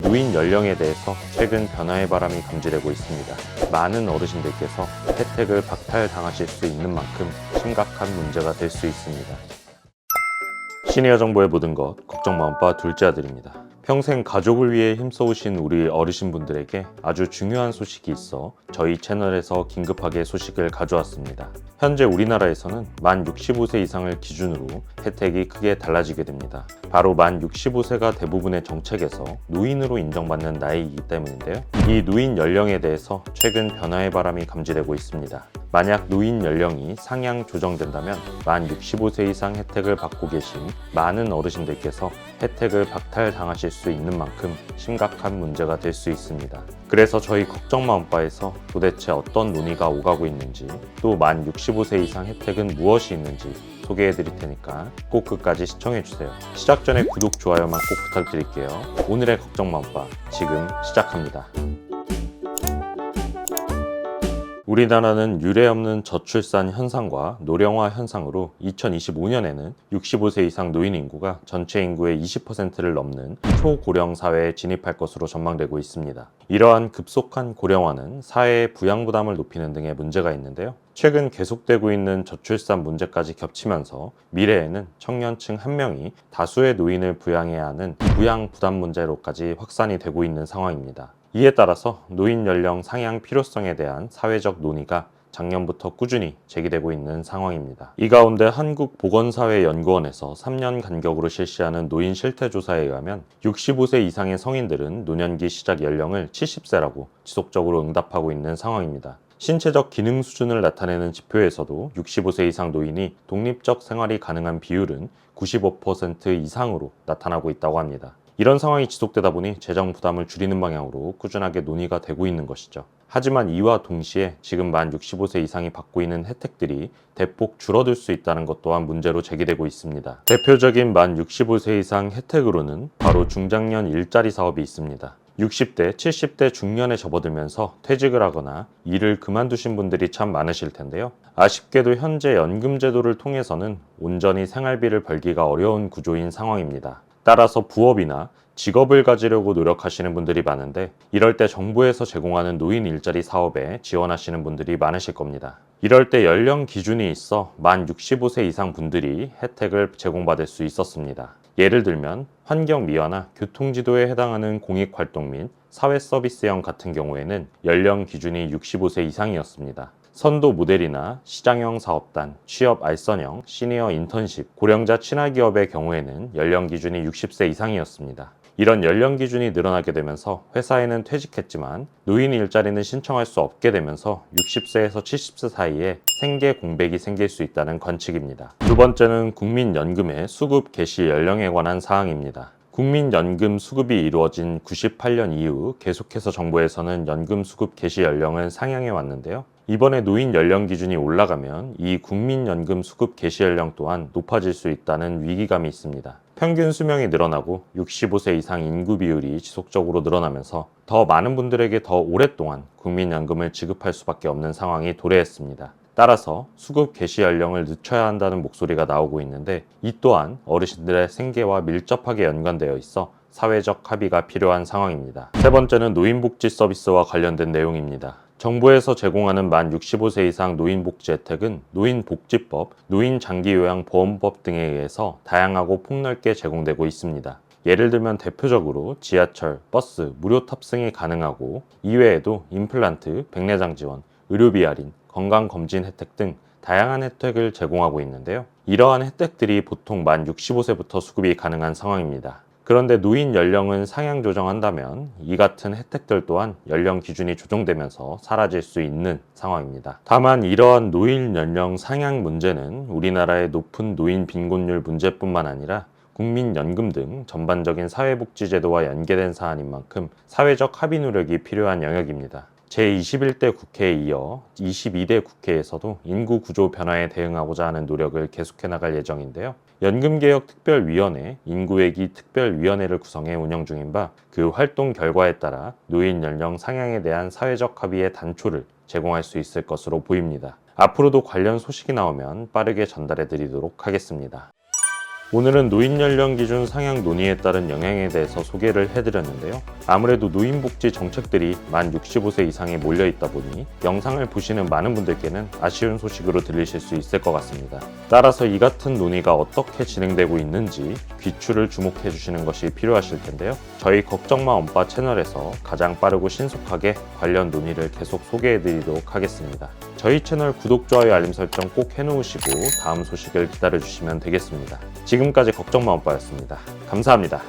노인 연령에 대해서 최근 변화의 바람이 감지되고 있습니다. 많은 어르신들께서 혜택을 박탈당하실 수 있는 만큼 심각한 문제가 될 수 있습니다. 시니어 정보의 모든 것, 걱정 마음바 둘째 아들입니다. 평생 가족을 위해 힘써오신 우리 어르신분들에게 아주 중요한 소식이 있어 저희 채널에서 긴급하게 소식을 가져왔습니다. 현재 우리나라에서는 만 65세 이상을 기준으로 혜택이 크게 달라지게 됩니다. 바로 만 65세가 대부분의 정책에서 노인으로 인정받는 나이이기 때문인데요. 이 노인 연령에 대해서 최근 변화의 바람이 감지되고 있습니다. 만약 노인 연령이 상향 조정된다면 만 65세 이상 혜택을 받고 계신 많은 어르신들께서 혜택을 박탈당하실 수 있는 만큼 심각한 문제가 될 수 있습니다. 그래서 저희 걱정 마음바에서 도대체 어떤 논의가 오가고 있는지, 또 만 65세 이상 혜택은 무엇이 있는지 소개해 드릴 테니까 꼭 끝까지 시청해 주세요. 시작 전에 구독, 좋아요만 꼭 부탁드릴게요. 오늘의 걱정 마음바 지금 시작합니다. 우리나라는 유례없는 저출산 현상과 노령화 현상으로 2025년에는 65세 이상 노인 인구가 전체 인구의 20%를 넘는 초고령 사회에 진입할 것으로 전망되고 있습니다. 이러한 급속한 고령화는 사회의 부양 부담을 높이는 등의 문제가 있는데요. 최근 계속되고 있는 저출산 문제까지 겹치면서 미래에는 청년층 한 명이 다수의 노인을 부양해야 하는 부양 부담 문제로까지 확산이 되고 있는 상황입니다. 이에 따라서 노인 연령 상향 필요성에 대한 사회적 논의가 작년부터 꾸준히 제기되고 있는 상황입니다. 이 가운데 한국보건사회연구원에서 3년 간격으로 실시하는 노인 실태조사에 의하면 65세 이상의 성인들은 노년기 시작 연령을 70세라고 지속적으로 응답하고 있는 상황입니다. 신체적 기능 수준을 나타내는 지표에서도 65세 이상 노인이 독립적 생활이 가능한 비율은 95% 이상으로 나타나고 있다고 합니다. 이런 상황이 지속되다 보니 재정 부담을 줄이는 방향으로 꾸준하게 논의가 되고 있는 것이죠. 하지만 이와 동시에 지금 만 65세 이상이 받고 있는 혜택들이 대폭 줄어들 수 있다는 것 또한 문제로 제기되고 있습니다. 대표적인 만 65세 이상 혜택으로는 바로 중장년 일자리 사업이 있습니다. 60대, 70대 중년에 접어들면서 퇴직을 하거나 일을 그만두신 분들이 참 많으실 텐데요. 아쉽게도 현재 연금 제도를 통해서는 온전히 생활비를 벌기가 어려운 구조인 상황입니다. 따라서 부업이나 직업을 가지려고 노력하시는 분들이 많은데, 이럴 때 정부에서 제공하는 노인 일자리 사업에 지원하시는 분들이 많으실 겁니다. 이럴 때 연령 기준이 있어 만 65세 이상 분들이 혜택을 제공받을 수 있었습니다. 예를 들면 환경 미화나 교통지도에 해당하는 공익활동 및 사회서비스형 같은 경우에는 연령 기준이 65세 이상이었습니다. 선도 모델이나 시장형 사업단, 취업 알선형, 시니어 인턴십, 고령자 친화기업의 경우에는 연령 기준이 60세 이상이었습니다. 이런 연령 기준이 늘어나게 되면서 회사에는 퇴직했지만 노인 일자리는 신청할 수 없게 되면서 60세에서 70세 사이에 생계 공백이 생길 수 있다는 관측입니다. 두 번째는 국민연금의 수급 개시 연령에 관한 사항입니다. 국민연금 수급이 이루어진 98년 이후 계속해서 정부에서는 연금 수급 개시 연령을 상향해 왔는데요. 이번에 노인 연령 기준이 올라가면 이 국민연금 수급 개시 연령 또한 높아질 수 있다는 위기감이 있습니다. 평균 수명이 늘어나고 65세 이상 인구 비율이 지속적으로 늘어나면서 더 많은 분들에게 더 오랫동안 국민연금을 지급할 수밖에 없는 상황이 도래했습니다. 따라서 수급 개시 연령을 늦춰야 한다는 목소리가 나오고 있는데, 이 또한 어르신들의 생계와 밀접하게 연관되어 있어 사회적 합의가 필요한 상황입니다. 세 번째는 노인복지 서비스와 관련된 내용입니다. 정부에서 제공하는 만 65세 이상 노인복지 혜택은 노인복지법, 노인장기요양보험법 등에 의해서 다양하고 폭넓게 제공되고 있습니다. 예를 들면 대표적으로 지하철, 버스, 무료 탑승이 가능하고, 이외에도 임플란트, 백내장 지원, 의료비 할인, 건강검진 혜택 등 다양한 혜택을 제공하고 있는데요. 이러한 혜택들이 보통 만 65세부터 수급이 가능한 상황입니다. 그런데 노인 연령은 상향 조정한다면 이 같은 혜택들 또한 연령 기준이 조정되면서 사라질 수 있는 상황입니다. 다만 이러한 노인 연령 상향 문제는 우리나라의 높은 노인 빈곤율 문제뿐만 아니라 국민연금 등 전반적인 사회복지제도와 연계된 사안인 만큼 사회적 합의 노력이 필요한 영역입니다. 제21대 국회에 이어 22대 국회에서도 인구 구조 변화에 대응하고자 하는 노력을 계속해 나갈 예정인데요. 연금개혁특별위원회, 인구외기 특별위원회를 구성해 운영 중인 바 그 활동 결과에 따라 노인 연령 상향에 대한 사회적 합의의 단초를 제공할 수 있을 것으로 보입니다. 앞으로도 관련 소식이 나오면 빠르게 전달해 드리도록 하겠습니다. 오늘은 노인 연령 기준 상향 논의에 따른 영향에 대해서 소개를 해드렸는데요. 아무래도 노인복지 정책들이 만 65세 이상에 몰려있다 보니 영상을 보시는 많은 분들께는 아쉬운 소식으로 들리실 수 있을 것 같습니다. 따라서 이 같은 논의가 어떻게 진행되고 있는지 귀추를 주목해 주시는 것이 필요하실 텐데요. 저희 걱정마 엄빠 채널에서 가장 빠르고 신속하게 관련 논의를 계속 소개해 드리도록 하겠습니다. 저희 채널 구독, 좋아요, 알림 설정 꼭 해놓으시고 다음 소식을 기다려 주시면 되겠습니다. 지금까지 걱정마 엄빠였습니다. 감사합니다.